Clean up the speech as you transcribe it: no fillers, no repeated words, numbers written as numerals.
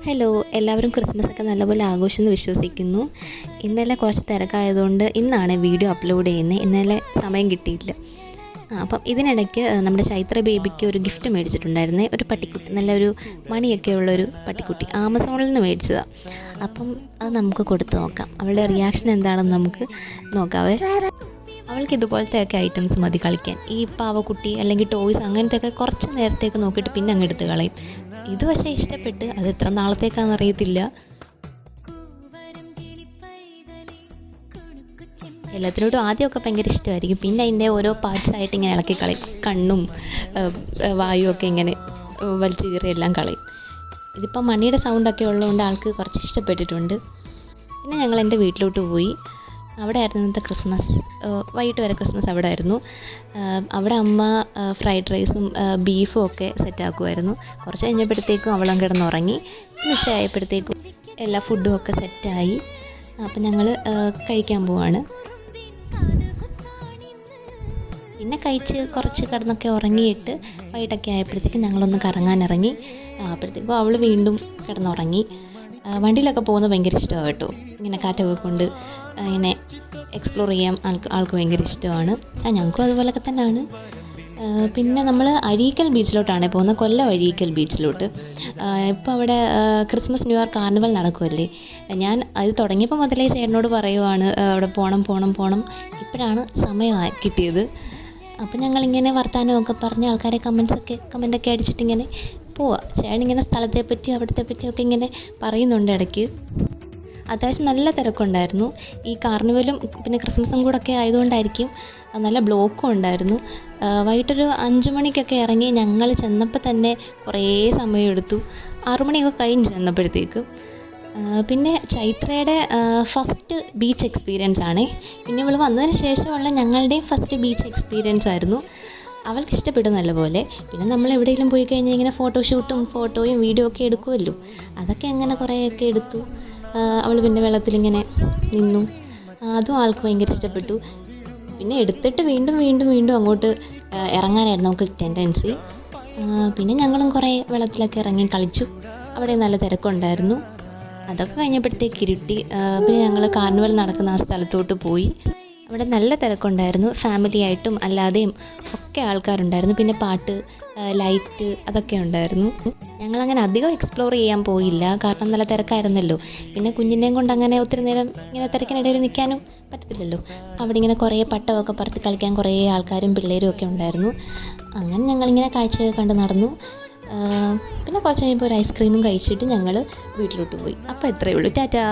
Hello, എല്ലാവരും ക്രിസ്മസൊക്കെ നല്ലപോലെ ആഘോഷിച്ചെന്ന് വിശ്വസിക്കുന്നു. ഇന്നലെ കുറച്ച് തിരക്കായതുകൊണ്ട് ഇന്നാണ് വീഡിയോ അപ്ലോഡ് ചെയ്യുന്നത്. ഇന്നലെ സമയം കിട്ടിയില്ല. അപ്പം ഇതിനിടയ്ക്ക് നമ്മുടെ ചൈത്ര ബേബിക്ക് ഒരു ഗിഫ്റ്റ് മേടിച്ചിട്ടുണ്ടായിരുന്നേ. ഒരു പട്ടിക്കുട്ടി, നല്ലൊരു മണിയൊക്കെ ഉള്ളൊരു പട്ടിക്കുട്ടി ആമസോണിൽ നിന്ന് മേടിച്ചതാണ്. അപ്പം അത് നമുക്ക് കൊടുത്ത് നോക്കാം. അവളുടെ റിയാക്ഷൻ എന്താണെന്ന് നമുക്ക് നോക്കാവേ. അവൾക്ക് ഇതുപോലത്തെയൊക്കെ ഐറ്റംസ് മതി കളിക്കാൻ. ഈ പാവക്കുട്ടി അല്ലെങ്കിൽ ടോയ്സ് അങ്ങനത്തെയൊക്കെ കുറച്ച് നേരത്തേക്ക് നോക്കിയിട്ട് പിന്നെ അങ്ങ് എടുത്ത് കളയും. ഇത് പക്ഷേ ഇഷ്ടപ്പെട്ട്, അത് എത്ര നാളത്തേക്കാണെന്ന് അറിയത്തില്ല. എല്ലാത്തിനോടും ആദ്യമൊക്കെ ഭയങ്കര ഇഷ്ടമായിരിക്കും, പിന്നെ അതിൻ്റെ ഓരോ പാർട്സായിട്ട് ഇങ്ങനെ ഇളക്കി കളയും. കണ്ണും വായുവൊക്കെ ഇങ്ങനെ വലിച്ചു കീറി എല്ലാം കളയും. ഇതിപ്പോൾ മണിയുടെ സൗണ്ടൊക്കെ ഉള്ളതുകൊണ്ട് ആൾക്ക് കുറച്ച് ഇഷ്ടപ്പെട്ടിട്ടുണ്ട്. പിന്നെ ഞങ്ങൾ എൻ്റെ വീട്ടിലോട്ട് പോയി. അവിടെ ആയിരുന്നു ഇന്നത്തെ ക്രിസ്മസ്. വൈകിട്ട് വരെ ക്രിസ്മസ് അവിടെ ആയിരുന്നു. അവിടെ അമ്മ ഫ്രൈഡ് റൈസും ബീഫും ഒക്കെ സെറ്റാക്കുമായിരുന്നു. കുറച്ച് കഴിഞ്ഞപ്പോഴത്തേക്കും അവളും കിടന്നുറങ്ങി. ഉച്ചയായപ്പോഴത്തേക്കും എല്ലാ ഫുഡും ഒക്കെ സെറ്റായി. അപ്പം ഞങ്ങൾ കഴിക്കാൻ പോവാണ്. പിന്നെ കഴിച്ച് കുറച്ച് കിടന്നൊക്കെ ഉറങ്ങിയിട്ട് വൈകിട്ടൊക്കെ ആയപ്പോഴത്തേക്കും ഞങ്ങളൊന്ന് കറങ്ങാനിറങ്ങി. അപ്പോഴത്തേക്കും അവൾ വീണ്ടും കിടന്നുറങ്ങി. വണ്ടിയിലൊക്കെ പോകുന്നത് ഭയങ്കര ഇഷ്ടമാണ് കേട്ടോ. ഇങ്ങനെ കാറ്റൊക്കെ കൊണ്ട് ഇങ്ങനെ എക്സ്പ്ലോർ ചെയ്യാൻ ആൾക്ക് ഭയങ്കര ഇഷ്ടമാണ്. ഞങ്ങൾക്കും അതുപോലൊക്കെ തന്നെയാണ്. പിന്നെ നമ്മൾ അഴീക്കൽ ബീച്ചിലോട്ടാണ് പോകുന്നത്, കൊല്ലം അഴീക്കൽ ബീച്ചിലോട്ട്. ഇപ്പോൾ അവിടെ ക്രിസ്മസ് ന്യൂ ഇയർ കാർണിവൽ നടക്കുമല്ലേ. ഞാൻ അത് തുടങ്ങിയപ്പോൾ മുതലേ ചേട്ടനോട് പറയുവാണ് അവിടെ പോകണം. ഇപ്പോഴാണ് സമയമായി കിട്ടിയത്. അപ്പം ഞങ്ങളിങ്ങനെ വർത്തമാനമൊക്കെ പറഞ്ഞ് ആൾക്കാരെ കമൻറ്റൊക്കെ അടിച്ചിട്ടിങ്ങനെ പോവാം. ചേട്ടനിങ്ങനെ സ്ഥലത്തെ പറ്റി അവിടുത്തെ പറ്റിയൊക്കെ ഇങ്ങനെ പറയുന്നുണ്ട് ഇടയ്ക്ക്. അത്യാവശ്യം നല്ല തിരക്കുണ്ടായിരുന്നു. ഈ കാർണിവലും പിന്നെ ക്രിസ്മസും കൂടെ ഒക്കെ ആയതുകൊണ്ടായിരിക്കും നല്ല ബ്ലോക്കും ഉണ്ടായിരുന്നു. വൈകിട്ടൊരു 5 മണിക്കൊക്കെ ഇറങ്ങി. ഞങ്ങൾ ചെന്നപ്പോൾ തന്നെ കുറേ സമയമെടുത്തു. 6 മണിയൊക്കെ കഴിഞ്ഞ് ചെന്നപ്പോഴത്തേക്ക്. പിന്നെ ചൈത്രയുടെ ഫസ്റ്റ് ബീച്ച് എക്സ്പീരിയൻസ് ആണേ. പിന്നെ ഇവൾ വന്നതിന് ശേഷമുള്ള ഞങ്ങളുടെയും ഫസ്റ്റ് ബീച്ച് എക്സ്പീരിയൻസ് ആയിരുന്നു. അവൾക്ക് ഇഷ്ടപ്പെട്ടു നല്ലപോലെ. പിന്നെ നമ്മൾ എവിടെയെങ്കിലും പോയി കഴിഞ്ഞാൽ ഇങ്ങനെ ഫോട്ടോയും വീഡിയോ ഒക്കെ എടുക്കുമല്ലോ. അതൊക്കെ അങ്ങനെ കുറേയൊക്കെ എടുത്തു. അവൾ പിന്നെ വെള്ളത്തിലിങ്ങനെ നിന്നു. അതും ആൾക്ക് ഭയങ്കര ഇഷ്ടപ്പെട്ടു. പിന്നെ എടുത്തിട്ട് വീണ്ടും അങ്ങോട്ട് ഇറങ്ങാനായിരുന്നു നമുക്ക് ടെൻഡൻസി. പിന്നെ ഞങ്ങളും കുറേ വെള്ളത്തിലൊക്കെ ഇറങ്ങി കളിച്ചു. അവിടെ നല്ല തിരക്കുണ്ടായിരുന്നു. അതൊക്കെ കഴിഞ്ഞപ്പോഴത്തേക്ക് ഇരുട്ടി. പിന്നെ ഞങ്ങൾ കാർണിവൽ നടക്കുന്ന ആ സ്ഥലത്തോട്ട് പോയി. അവിടെ നല്ല തിരക്കുണ്ടായിരുന്നു. ഫാമിലി ആയിട്ടും അല്ലാതെയും ഒക്കെ ആൾക്കാരുണ്ടായിരുന്നു. പിന്നെ പാട്ട്, ലൈറ്റ് അതൊക്കെ ഉണ്ടായിരുന്നു. ഞങ്ങളങ്ങനെ അധികം എക്സ്പ്ലോർ ചെയ്യാൻ പോയില്ല, കാരണം നല്ല തിരക്കായിരുന്നല്ലോ. പിന്നെ കുഞ്ഞിനെയും കൊണ്ട് അങ്ങനെ ഒത്തിരി നേരം ഇങ്ങനെ തിരക്കിനിടയിൽ നിൽക്കാനും പറ്റത്തില്ലല്ലോ. അവിടെ ഇങ്ങനെ കുറേ പട്ടമൊക്കെ പറത്തി കളിക്കാൻ കുറേ ആൾക്കാരും പിള്ളേരും ഒക്കെ ഉണ്ടായിരുന്നു. അങ്ങനെ ഞങ്ങളിങ്ങനെ കാഴ്ചയൊക്കെ കണ്ട് നടന്നു. പിന്നെ കുറച്ച് കഴിയുമ്പോൾ ഒരു ഐസ്ക്രീമും കഴിച്ചിട്ട് ഞങ്ങൾ വീട്ടിലോട്ട് പോയി. അപ്പോൾ ഇത്രയേ ഉള്ളൂ. ടാറ്റാ.